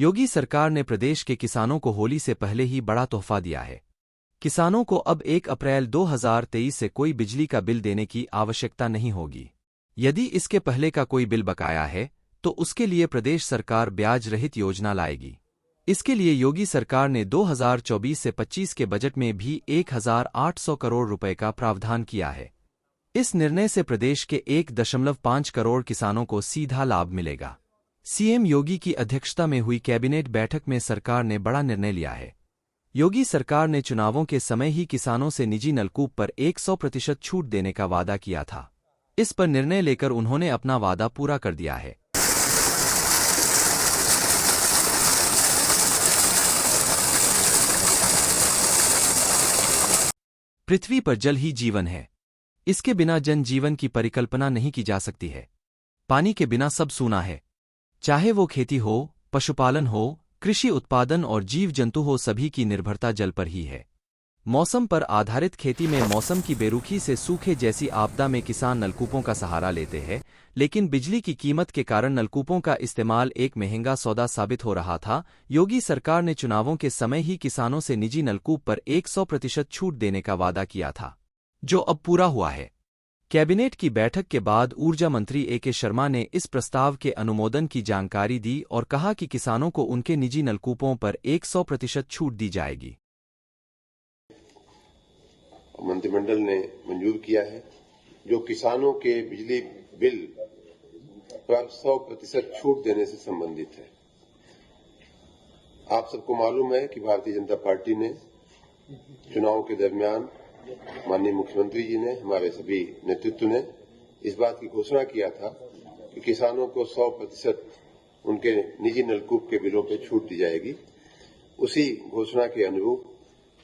योगी सरकार ने प्रदेश के किसानों को होली से पहले ही बड़ा तोहफा दिया है। किसानों को अब 1 अप्रैल 2023 से कोई बिजली का बिल देने की आवश्यकता नहीं होगी। यदि इसके पहले का कोई बिल बकाया है तो उसके लिए प्रदेश सरकार ब्याज रहित योजना लाएगी। इसके लिए योगी सरकार ने 2024 से 25 के बजट में भी 1800 करोड़ रुपए का प्रावधान किया है। इस निर्णय से प्रदेश के 1.5 करोड़ किसानों को सीधा लाभ मिलेगा। सीएम योगी की अध्यक्षता में हुई कैबिनेट बैठक में सरकार ने बड़ा निर्णय लिया है। योगी सरकार ने चुनावों के समय ही किसानों से निजी नलकूप पर 100% छूट देने का वादा किया था। इस पर निर्णय लेकर उन्होंने अपना वादा पूरा कर दिया है। पृथ्वी पर जल ही जीवन है। इसके बिना जनजीवन की परिकल्पना नहीं की जा सकती है। पानी के बिना सब सूना है। चाहे वो खेती हो, पशुपालन हो, कृषि उत्पादन और जीव जंतु हो, सभी की निर्भरता जल पर ही है। मौसम पर आधारित खेती में मौसम की बेरुखी से सूखे जैसी आपदा में किसान नलकूपों का सहारा लेते हैं, लेकिन बिजली की कीमत के कारण नलकूपों का इस्तेमाल एक महंगा सौदा साबित हो रहा था। योगी सरकार ने चुनावों के समय ही किसानों से निजी नलकूप पर 100% छूट देने का वादा किया था, जो अब पूरा हुआ है। कैबिनेट की बैठक के बाद ऊर्जा मंत्री ए.के. शर्मा ने इस प्रस्ताव के अनुमोदन की जानकारी दी और कहा कि किसानों को उनके निजी नलकूपों पर 100% छूट दी जाएगी। मंत्रिमंडल ने मंजूर किया है, जो किसानों के बिजली बिल पर 100% छूट देने से संबंधित है। आप सबको मालूम है कि भारतीय जनता पार्टी ने चुनाव के दरमियान माननीय मुख्यमंत्री जी ने, हमारे सभी नेतृत्व ने इस बात की घोषणा किया था कि किसानों को 100% उनके निजी नलकूप के बिलों पर छूट दी जाएगी। उसी घोषणा के अनुरूप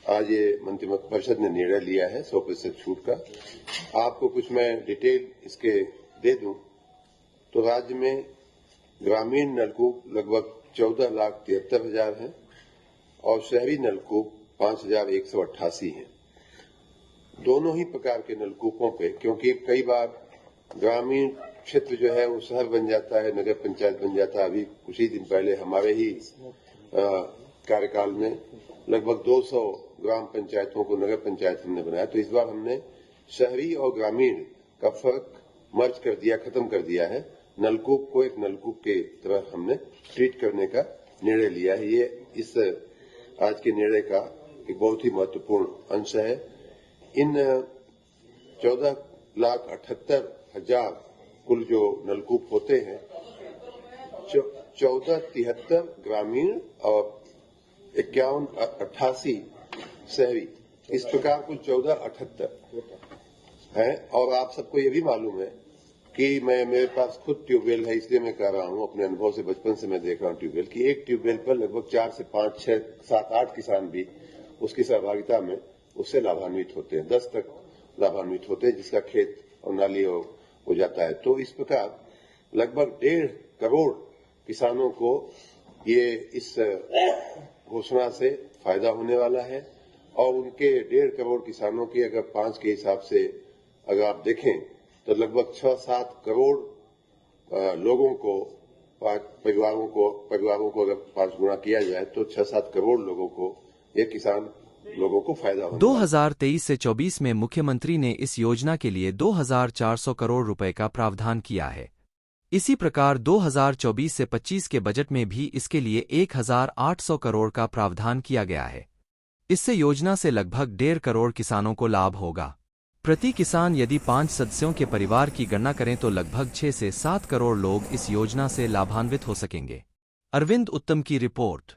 आज ये मंत्रिपरिषद ने निर्णय लिया है 100% छूट का। आपको कुछ मैं डिटेल इसके दे दूं तो राज्य में ग्रामीण नलकूप लगभग 14,73,000 हैं और शहरी नलकूप 5,188 हैं। दोनों ही प्रकार के नलकूपों पे, क्योंकि कई बार ग्रामीण क्षेत्र जो है वो शहर बन जाता है, नगर पंचायत बन जाता है। अभी कुछ ही दिन पहले हमारे ही कार्यकाल में लगभग 200 ग्राम पंचायतों को नगर पंचायत हमने बनाया। तो इस बार हमने शहरी और ग्रामीण का फर्क मर्ज कर दिया, खत्म कर दिया है। नलकूप को एक नलकूप के तरह हमने ट्रीट करने का निर्णय लिया है। ये इस आज के निर्णय का एक बहुत ही महत्वपूर्ण अंश है। इन 14,78,000 कुल जो नलकूप होते हैं, 14,73 ग्रामीण और 51,88 शहरी, इस प्रकार कुल 14,78 है। और आप सबको ये भी मालूम है कि मेरे पास खुद ट्यूबवेल है, इसलिए मैं कह रहा हूँ, अपने अनुभव से बचपन से मैं देख रहा हूँ ट्यूबवेल की एक ट्यूबवेल पर लगभग 4 से 5, 6, 7, 8 किसान भी उसकी सहभागिता में उससे लाभान्वित होते हैं। 10 तक लाभान्वित होते हैं, जिसका खेत और नाली हो जाता है। तो इस प्रकार लगभग 1.5 करोड़ किसानों को ये इस घोषणा से फायदा होने वाला है। और उनके 1.5 करोड़ किसानों की अगर 5 के हिसाब से अगर आप देखें तो लगभग 6-7 करोड़ लोगों को, परिवारों को अगर 5 गुना किया जाए तो 6-7 करोड़ लोगों को, ये किसान लोगों को फायदा होगा। 2023 से 24 में मुख्यमंत्री ने इस योजना के लिए 2,400 करोड़ रुपए का प्रावधान किया है। इसी प्रकार 2024 से 25 के बजट में भी इसके लिए 1,800 करोड़ का प्रावधान किया गया है। इससे योजना से लगभग 1.5 करोड़ किसानों को लाभ होगा। प्रति किसान यदि 5 सदस्यों के परिवार की गणना करें तो लगभग 6 से 7 करोड़ लोग इस योजना से लाभान्वित हो सकेंगे। अरविंद उत्तम की रिपोर्ट।